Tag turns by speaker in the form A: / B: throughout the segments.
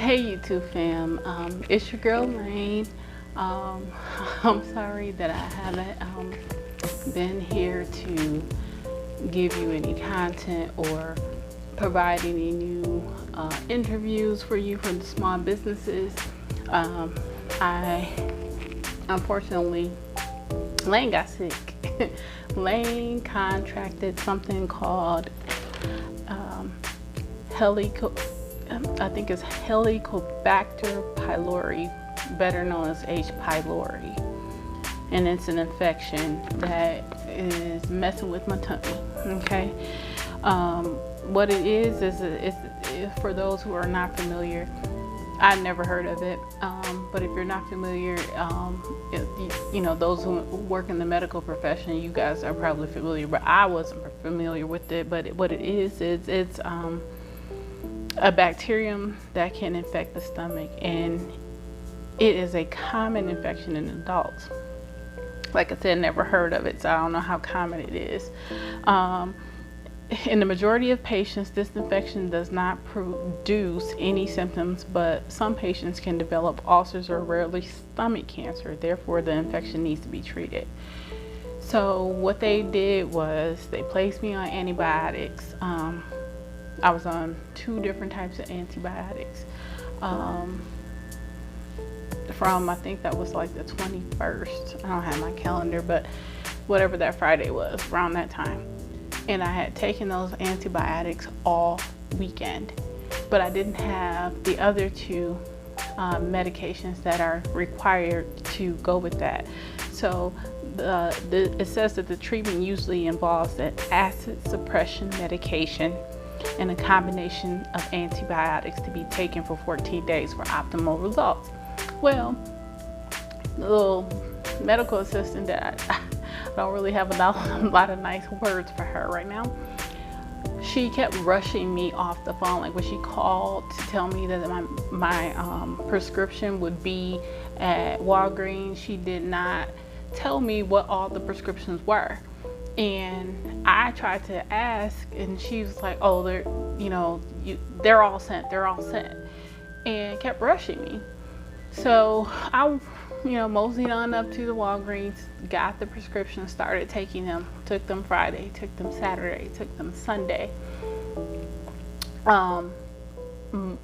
A: Hey YouTube fam, it's your girl Laine. I'm sorry that I haven't been here to give you any content or provide any new interviews for you for the small businesses. I unfortunately, Laine got sick. Laine contracted something called I think it's Helicobacter pylori, better known as H. pylori, and it's an infection that is messing with my tummy. Okay, what it is it's for those who are not familiar. I've never heard of it, but if you're not familiar, you know, those who work in the medical profession, you guys are probably familiar, but I wasn't familiar with it. But what it is it's a bacterium that can infect the stomach, and it is a common infection in adults. Like I said, never heard of it, so I don't know how common it is. In the majority of patients, this infection does not produce any symptoms, but some patients can develop ulcers or rarely stomach cancer. Therefore, the infection needs to be treated. So what they did was they placed me on antibiotics. I was on 2 different types of antibiotics from, I think that was like the 21st. I don't have my calendar, but whatever that Friday was, around that time. And I had taken those antibiotics all weekend, but I didn't have the other 2 medications that are required to go with that. So it says that the treatment usually involves an acid suppression medication and a combination of antibiotics to be taken for 14 days for optimal results. Well, the little medical assistant that I don't really have a lot of nice words for her right now, she kept rushing me off the phone. Like when she called to tell me that my prescription would be at Walgreens, she did not tell me what all the prescriptions were. And I tried to ask, and she was like, "Oh, they're all sent, and kept rushing me. So I, moseyed on up to the Walgreens, got the prescription, started taking them. Took them Friday, took them Saturday, took them Sunday. On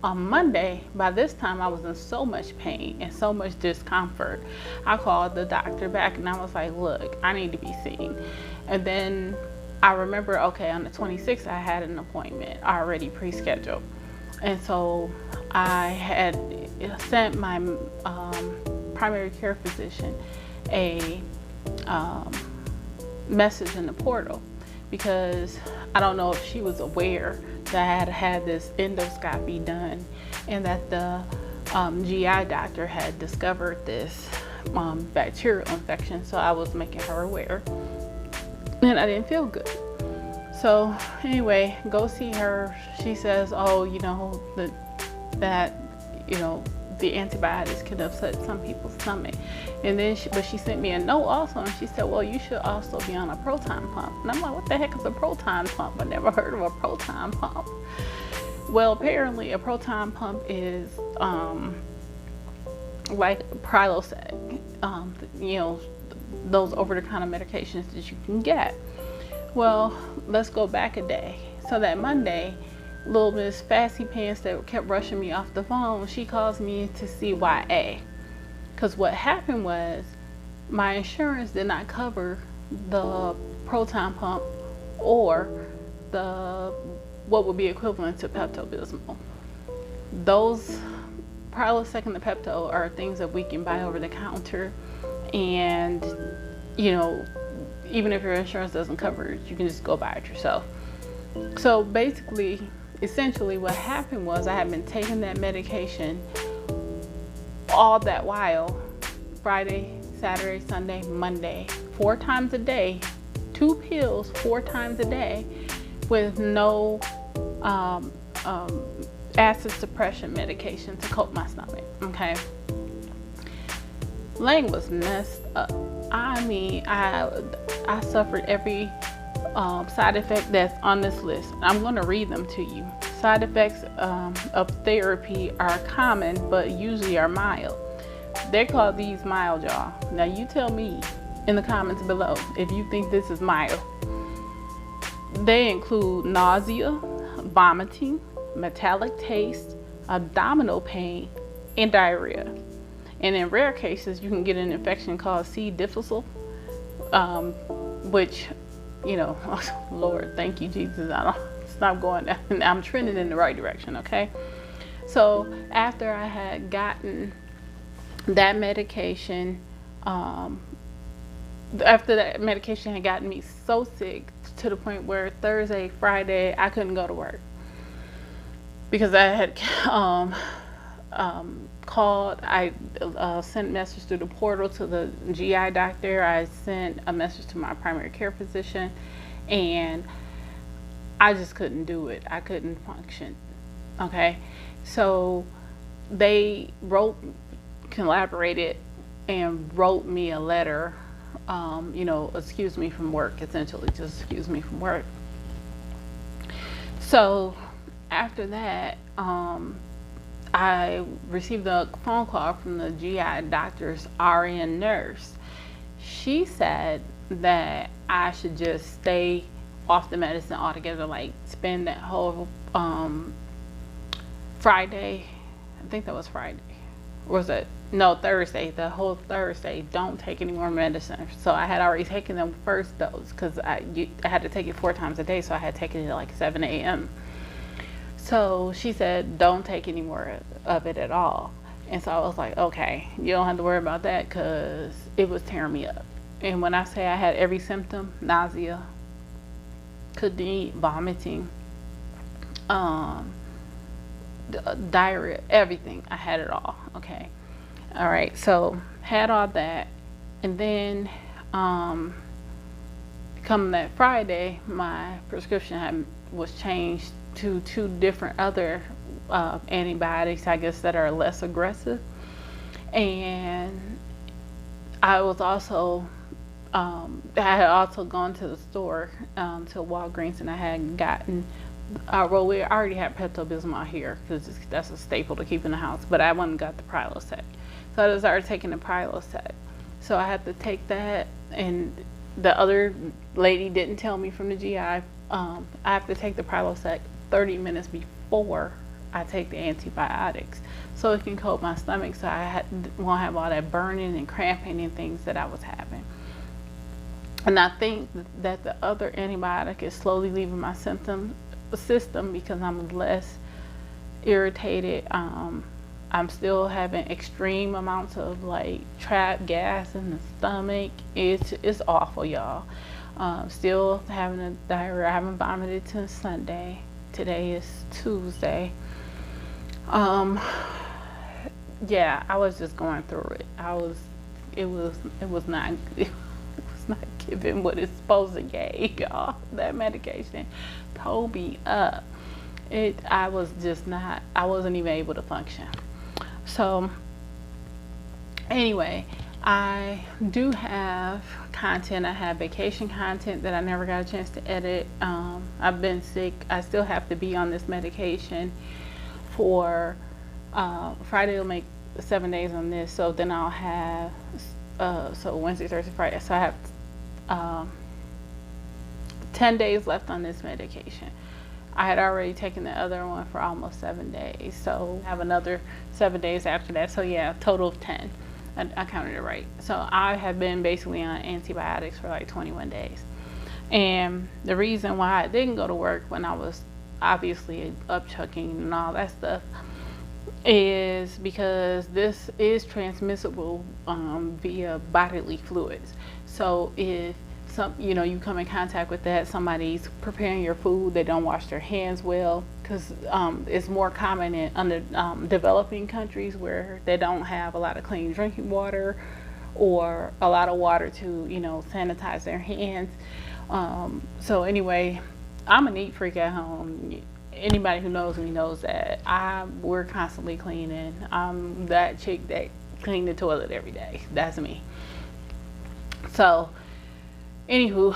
A: Monday, by this time, I was in so much pain and so much discomfort. I called the doctor back and I was like, "Look, I need to be seen." And then I remember, okay, on the 26th, I had an appointment already pre-scheduled. And so I had sent my primary care physician a message in the portal, because I don't know if she was aware that I had had this endoscopy done and that the GI doctor had discovered this bacterial infection. So I was making her aware, and I didn't feel good. So anyway, go see her. She says, "Oh, the antibiotics can upset some people's stomach." And then she sent me a note also, and she said, "Well, you should also be on a proton pump." And I'm like, "What the heck is a proton pump? I never heard of a proton pump." Well, apparently a proton pump is like Prilosec, those over-the-counter medications that you can get. Well, let's go back a day. So that Monday, little Miss Fancy Pants that kept rushing me off the phone, she calls me to CYA. Because what happened was my insurance did not cover the proton pump or what would be equivalent to Pepto-Bismol. Those Prilosec and the Pepto are things that we can buy over the counter, and even if your insurance doesn't cover it, you can just go buy it yourself. So basically, essentially what happened was I had been taking that medication all that while, Friday, Saturday, Sunday, Monday, 4 times a day, 2 pills 4 times a day, with no acid suppression medication to coat my stomach. Okay, Laine was messed up. I mean, I suffered every side effect that's on this list. I'm going to read them to you. side effects of therapy are common, but usually are mild. They call these mild, y'all. Now you tell me in the comments below if you think this is mild. They include nausea, vomiting, metallic taste, abdominal pain, and diarrhea. And in rare cases, you can get an infection called C. difficile, which, you know, Lord, thank you, Jesus. I don't stop going down. I'm trending in the right direction, okay? So after I had gotten that medication, after that medication had gotten me so sick to the point where Thursday, Friday, I couldn't go to work because I had called. I sent a message through the portal to the GI doctor. I sent a message to my primary care physician, and I just couldn't do it. I couldn't function. Okay, so they collaborated and wrote me a letter, you know, excuse me from work, essentially, just excuse me from work. So after that, I received a phone call from the GI doctor's RN nurse. She said that I should just stay off the medicine altogether, like spend that whole Friday, I think that was Friday, or was it, no, Thursday, the whole Thursday, don't take any more medicine. So I had already taken the first dose because I had to take it 4 times a day, so I had taken it at like 7 a.m. So she said, don't take any more of it at all. And so I was like, okay, you don't have to worry about that because it was tearing me up. And when I say I had every symptom, nausea, couldn't eat, vomiting, diarrhea, everything, I had it all, okay. All right, so had all that. And then come that Friday, my prescription was changed to 2 different other antibiotics, I guess, that are less aggressive. And I was also, I had also gone to the store, to Walgreens, and I had gotten, well, we already had Pepto-Bismol here because that's a staple to keep in the house, but I went and got the Prilosec. So I started taking the Prilosec. So I had to take that, and the other lady didn't tell me from the GI, I have to take the Prilosec 30 minutes before I take the antibiotics so it can coat my stomach, so I won't have all that burning and cramping and things that I was having. And I think that the other antibiotic is slowly leaving my system because I'm less irritated. I'm still having extreme amounts of like trapped gas in the stomach. It's awful, y'all. Still having a diarrhea. I haven't vomited since Sunday. Today is Tuesday. Yeah, I was just going through it. It was not giving what it's supposed to give, y'all. That medication told me up. I wasn't even able to function. So anyway, I do have content. I have vacation content that I never got a chance to edit. I've been sick. I still have to be on this medication for Friday. Will make 7 days on this, so then I'll have so Wednesday, Thursday, Friday. So I have 10 days left on this medication. I had already taken the other one for almost 7 days, so I have another 7 days after that. So yeah, total of 10. I counted it right. So I have been basically on antibiotics for like 21 days. And the reason why I didn't go to work when I was obviously up chucking and all that stuff is because this is transmissible via bodily fluids. So if you come in contact with that, somebody's preparing your food, they don't wash their hands well, because it's more common in developing countries where they don't have a lot of clean drinking water or a lot of water to sanitize their hands. So anyway, I'm a neat freak at home. Anybody who knows me knows that we're constantly cleaning. I'm that chick that clean the toilet every day. That's me. So anywho,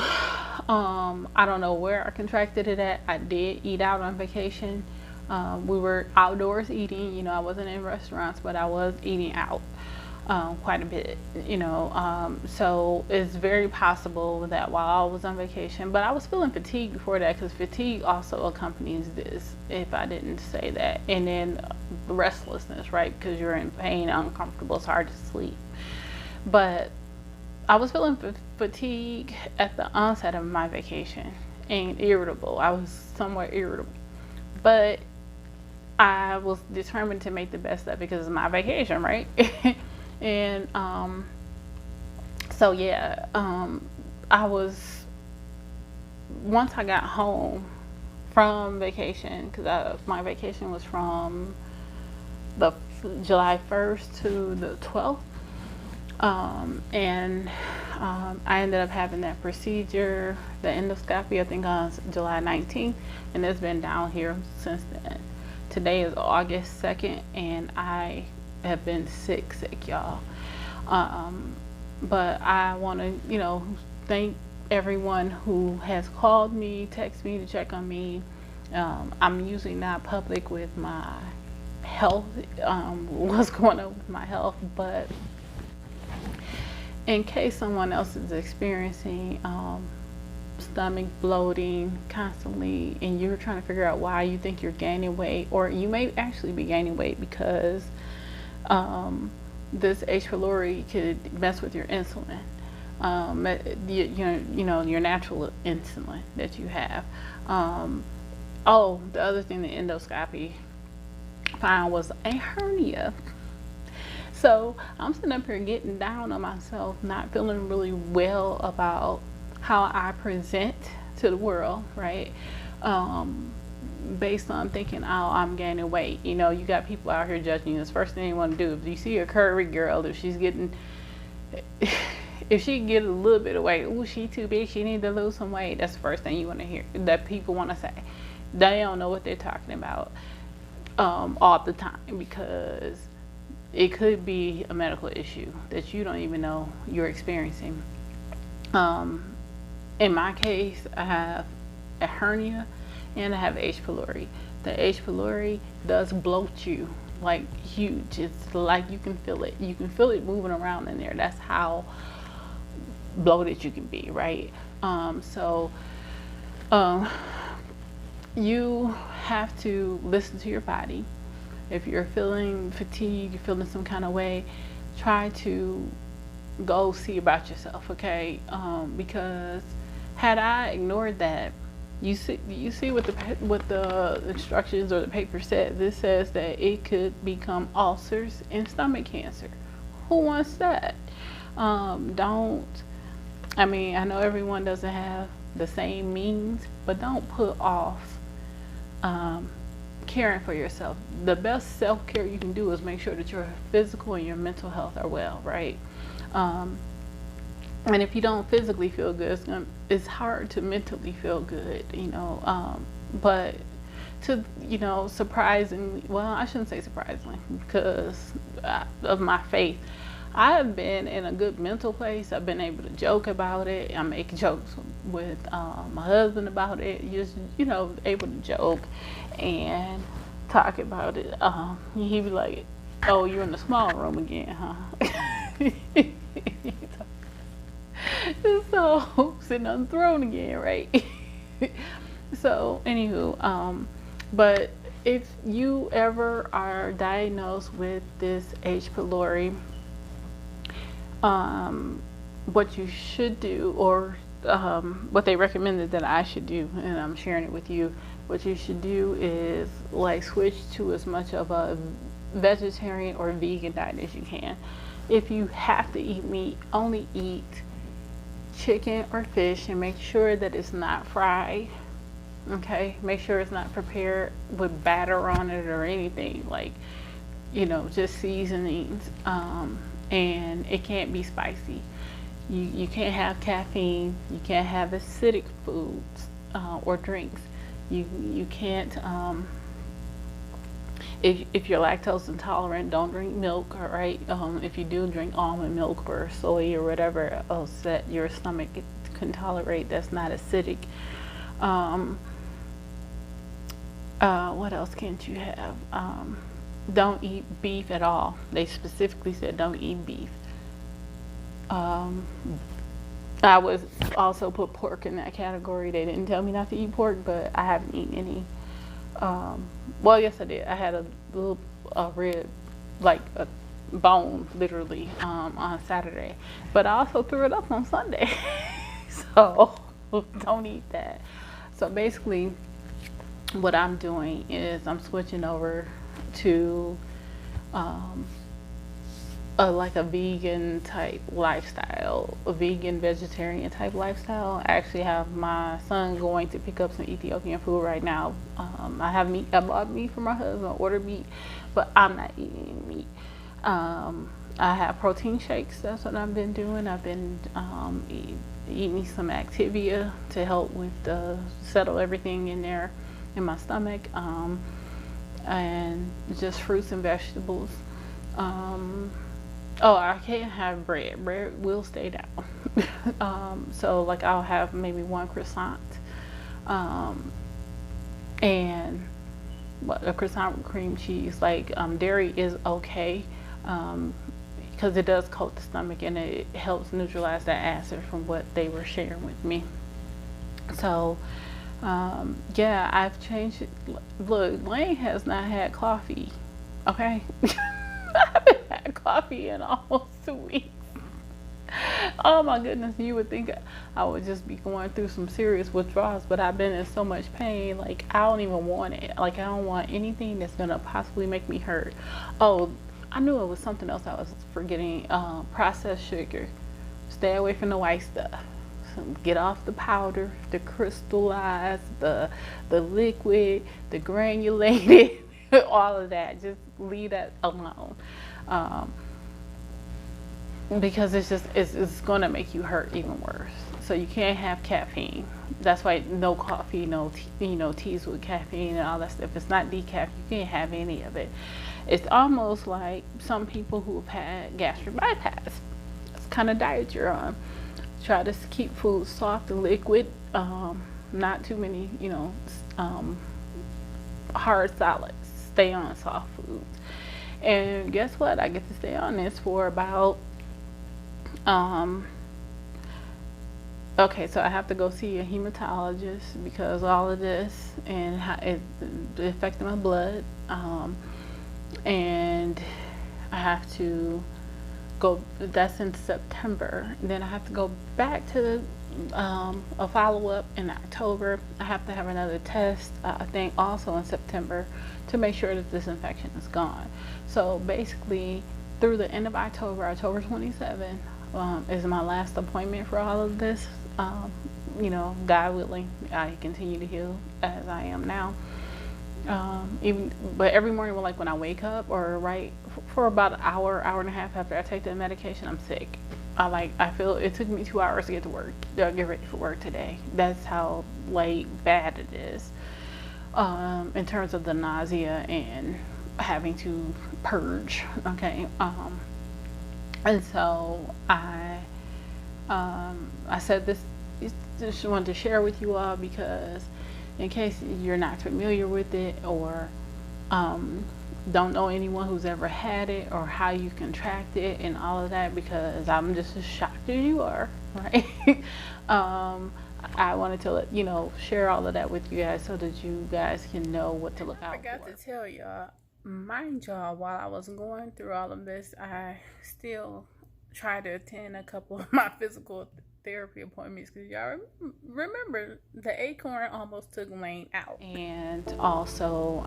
A: I don't know where I contracted it at. I did eat out on vacation. We were outdoors eating, you know, I wasn't in restaurants, but I was eating out quite a bit, you know. So it's very possible that while I was on vacation, but I was feeling fatigued before that, because fatigue also accompanies this, if I didn't say that. And then restlessness, right? Because you're in pain, uncomfortable, it's hard to sleep. But I was feeling fatigue at the onset of my vacation and irritable. I was somewhat irritable. But I was determined to make the best of it because it's my vacation, right? And so yeah, I was, once I got home from vacation, because my vacation was from the July 1st to the 12th, and I ended up having that procedure, the endoscopy, I think on July 19th, and it's been down here since then. Today is August 2nd, and I have been sick, y'all. But I want to, you know, thank everyone who has called me, texted me to check on me. I'm usually not public with my health, what's going on with my health, but in case someone else is experiencing stomach bloating constantly, and you're trying to figure out why you think you're gaining weight, or you may actually be gaining weight because this H. pylori could mess with your insulin, you know, your natural insulin that you have. Oh, the other thing the endoscopy found was a hernia. So I'm sitting up here getting down on myself, not feeling really well about how I present to the world, right? Based on thinking, oh, I'm gaining weight. You know, you got people out here judging you. That's the first thing you want to do. If you see a curvy girl, if she can get a little bit of weight, oh, she too big, she need to lose some weight. That's the first thing you want to hear, that people want to say. They don't know what they're talking about all the time, because it could be a medical issue that you don't even know you're experiencing. In my case, I have a hernia and I have H. pylori. The H. pylori does bloat you, like huge. It's like you can feel it. You can feel it moving around in there. That's how bloated you can be, right? You have to listen to your body. If you're feeling fatigued, you're feeling some kind of way, try to go see about yourself, okay? Because had I ignored that, you see what the instructions or the paper said. This says that it could become ulcers and stomach cancer. Who wants that? I mean, I know everyone doesn't have the same means, but don't put off caring for yourself. The best self-care you can do is make sure that your physical and your mental health are well, right? And if you don't physically feel good, it's hard to mentally feel good, you know. But to, you know, surprisingly, well, I shouldn't say surprisingly, because of my faith, I have been in a good mental place. I've been able to joke about it. I make jokes with my husband about it. Just, you know, able to joke and talk about it. He'd be like, "Oh, you're in the small room again, huh?" So sitting on the throne again, right? So anywho, but if you ever are diagnosed with this H. pylori, what you should do, or what they recommended that I should do, and I'm sharing it with you, what you should do is like switch to as much of a vegetarian or vegan diet as you can. If you have to eat meat, only eat chicken or fish, and make sure that it's not fried. Okay, make sure it's not prepared with batter on it or anything, like, you know, just seasonings. And it can't be spicy. You can't have caffeine. You can't have acidic foods or drinks. You can't, if you're lactose intolerant, don't drink milk, all right? If you do drink almond milk or soy or whatever else that your stomach can tolerate that's not acidic. What else can't you have? Don't eat beef at all. They specifically said don't eat beef. Um, I was also put pork in that category. They didn't tell me not to eat pork, but I haven't eaten any. Um, well, yes, I did. I had a little rib, like a bone, literally, on Saturday. But I also threw it up on Sunday. So don't eat that. So basically, what I'm doing is I'm switching over to um, like a vegan type lifestyle, a vegan vegetarian type lifestyle. I actually have my son going to pick up some Ethiopian food right now. I have meat. I bought meat for my husband, ordered meat, but I'm not eating meat. I have protein shakes. That's what I've been doing. I've been eating some Activia to help with settle everything in there in my stomach, and just fruits and vegetables. Oh, I can't have bread. Bread will stay down. So like I'll have maybe one croissant, and a croissant with cream cheese. Like dairy is okay, because it does coat the stomach and it helps neutralize that acid from what they were sharing with me. So yeah, I've changed it. Look, Laine has not had coffee. Okay. I haven't had coffee in almost 2 weeks. Oh my goodness, you would think I would just be going through some serious withdrawals, but I've been in so much pain. Like, I don't even want it. Like, I don't want anything that's gonna possibly make me hurt. Oh, I knew it was something else I was forgetting. Processed sugar. Stay away from the white stuff. Get off the powder, the crystallized, the liquid, the granulated, all of that. Just leave that alone, because it's going to make you hurt even worse. So you can't have caffeine. That's why no coffee, no teas with caffeine and all that stuff. If it's not decaf, you can't have any of it. It's almost like some people who have had gastric bypass. It's kind of diet you're on. Try to keep food soft and liquid, not too many, hard solids. Stay on soft foods. And guess what? I get to stay on this for about, okay, so I have to go see a hematologist because all of this and how it affected my blood. And I have to go, that's in September. Then I have to go back to a follow-up in October. I have to have another test, I think also in September, to make sure that this infection is gone. So basically through the end of October 27th, is my last appointment for all of this. God willing, I continue to heal as I am now. But every morning, when I wake up, or right for about an hour and a half after I take the medication, I'm sick. I feel it took me 2 hours to get to work, get ready for work today. That's how bad it is, in terms of the nausea and having to purge. Okay, and so I said this. Just wanted to share with you all because, in case you're not familiar with it or don't know anyone who's ever had it or how you contract it and all of that, because I'm just as shocked as you are, right? I wanted to share all of that with you guys so that you guys can know what to look out for. I forgot to tell y'all, mind y'all, while I was going through all of this, I still tried to attend a couple of my physical therapy appointments, because y'all remember the acorn almost took Laine out. And also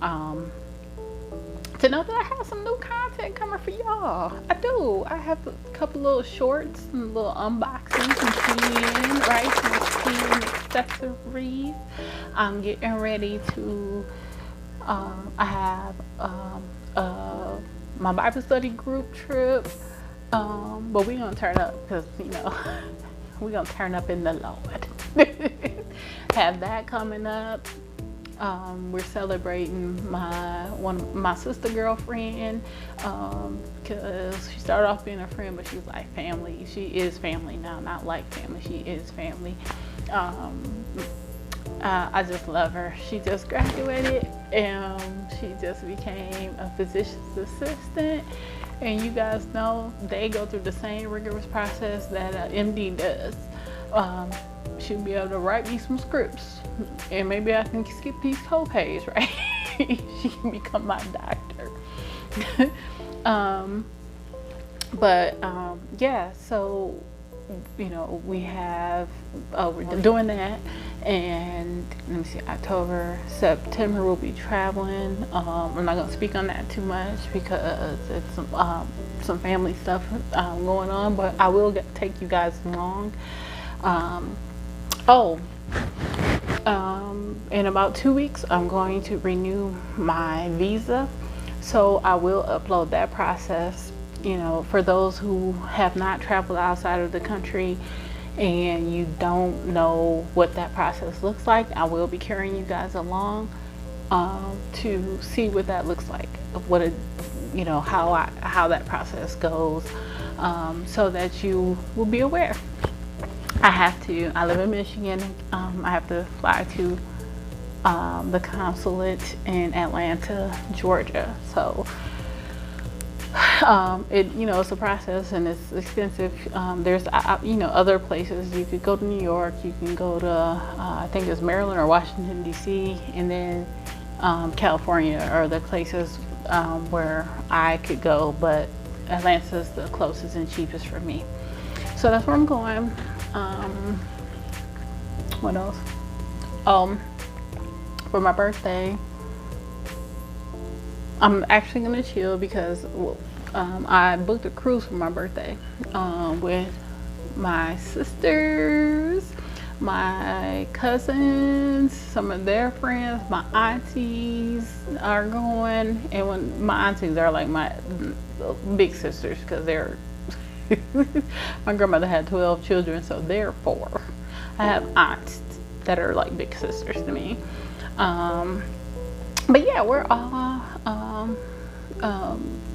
A: to know that I have some new content coming for y'all. I do. I have a couple little shorts, some little unboxings, some cleaning, right? Some cleaning accessories. I'm getting ready to I have my Bible study group trip, but we're gonna turn up because we're gonna turn up in the Lord. Have that coming up. We're celebrating my sister girlfriend, because she started off being a friend, but she's like family. She is family now, not like family. She is family. I just love her. She just graduated and she just became a physician's assistant. And you guys know they go through the same rigorous process that an MD does. She'll be able to write me some scripts, and maybe I can skip these co-pays, right? She can become my doctor. Yeah, so you know, we have we're doing that, and let me see, October, September we'll be traveling. I'm not gonna speak on that too much because it's some family stuff going on, but I will take you guys along. In about 2 weeks I'm going to renew my visa, so I will upload that process. You know, for those who have not traveled outside of the country and you don't know what that process looks like, I will be carrying you guys along to see what that looks like, what it, you know, how that process goes, so that you will be aware. I live in Michigan. I have to fly to the consulate in Atlanta, Georgia. So it's a process and it's expensive. There's other places. You could go to New York, you can go to I think it's Maryland or Washington DC, and then California are the places where I could go, but Atlanta's the closest and cheapest for me. So that's where I'm going. What else? For my birthday, I'm actually gonna chill because I booked a cruise for my birthday with my sisters, my cousins, some of their friends, my aunties are going, and when my aunties are like my big sisters, because they're my grandmother had 12 children, so therefore I have aunts that are like big sisters to me. But yeah, we're all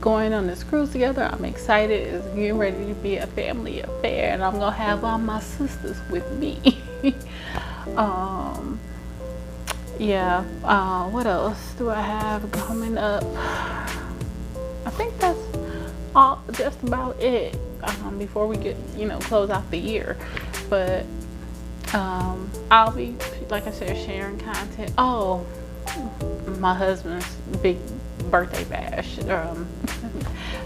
A: going on this cruise together. I'm excited. It's getting ready to be a family affair, and I'm gonna have all my sisters with me. What else do I have coming up? I think that's all, just about it, before we get, close out the year. But I'll be, like I said, sharing content. My husband's big birthday bash.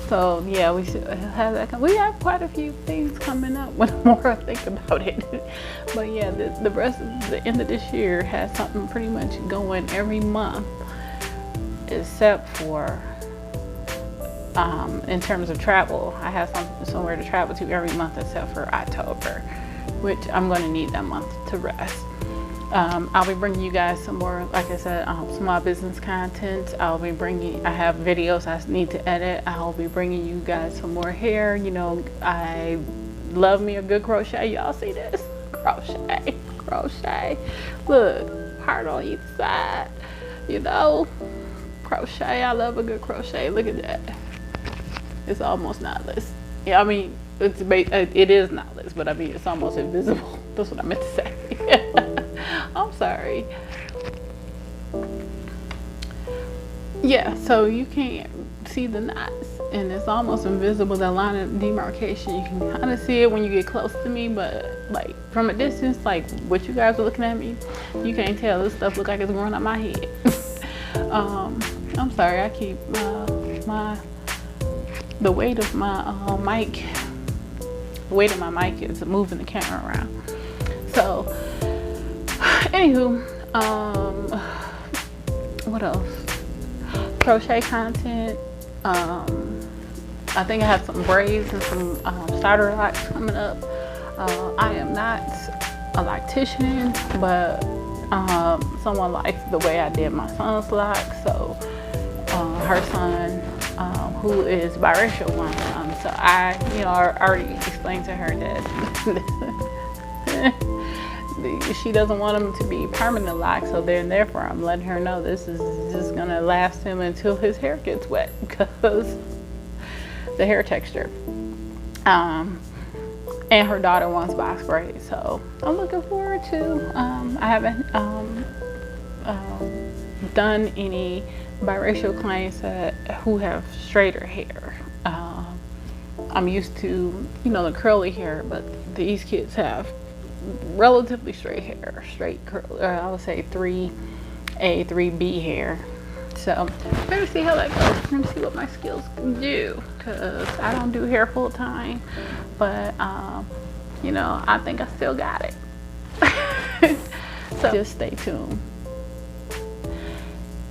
A: So yeah, we should have that. We have quite a few things coming up when the more I think about it. But yeah, the rest of the end of this year has something pretty much going every month, except for in terms of travel. I have somewhere to travel to every month except for October, which I'm going to need that month to rest. I'll be bringing you guys some more, like I said, small business content. I have videos I need to edit. I'll be bringing you guys some more hair. I love me a good crochet. Y'all see this? Crochet. Look, heart on each side. Crochet. I love a good crochet. Look at that. It's almost knotless. Yeah, I mean, it is knotless, but I mean, it's almost invisible. That's what I meant to say. I'm sorry. Yeah, so you can't see the knots, and it's almost invisible, that line of demarcation. You can kind of see it when you get close to me, but like from a distance, like what you guys are looking at me, you can't tell. This stuff look like it's growing out my head. I'm sorry, I keep the weight of my mic. The weight of my mic is moving the camera around. So anywho, what else? Crochet content. I think I have some braids and some starter locks coming up. I am not a loctician, but someone likes the way I did my son's locks. So her son, who is biracial one, so I already explained to her that she doesn't want them to be permanent locks, so therefore I'm letting her know this is just gonna last him until his hair gets wet, because the hair texture. and her daughter wants box braids. So I'm looking forward to, I haven't done any biracial clients who have straighter hair. I'm used to, you know, the curly hair, but these kids have relatively straight hair, straight curl, I would say 3A, 3B hair. So let me see how that goes. Let me see what my skills can do, because I don't do hair full time, but you know, I think I still got it. So just stay tuned.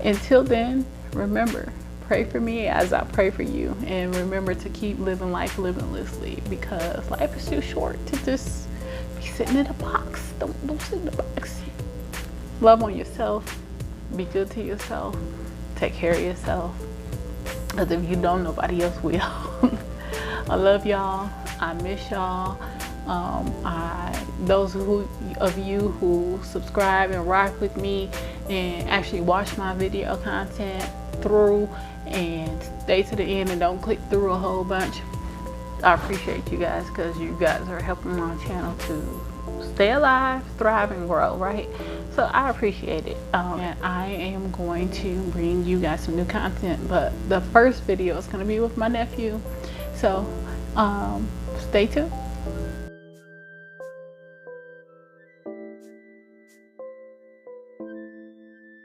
A: Until then, remember, pray for me as I pray for you, and remember to keep living life limitlessly, because life is too short to just be sitting in a box. Don't sit in a box. Love on yourself. Be good to yourself. Take care of yourself, because if you don't, nobody else will. I love y'all. I miss y'all. Those of you who subscribe and rock with me and actually watch my video content through and stay to the end and don't click through a whole bunch, I appreciate you guys, because you guys are helping my channel to stay alive, thrive, and grow, right? So I appreciate it. And I am going to bring you guys some new content, but the first video is going to be with my nephew. So stay tuned.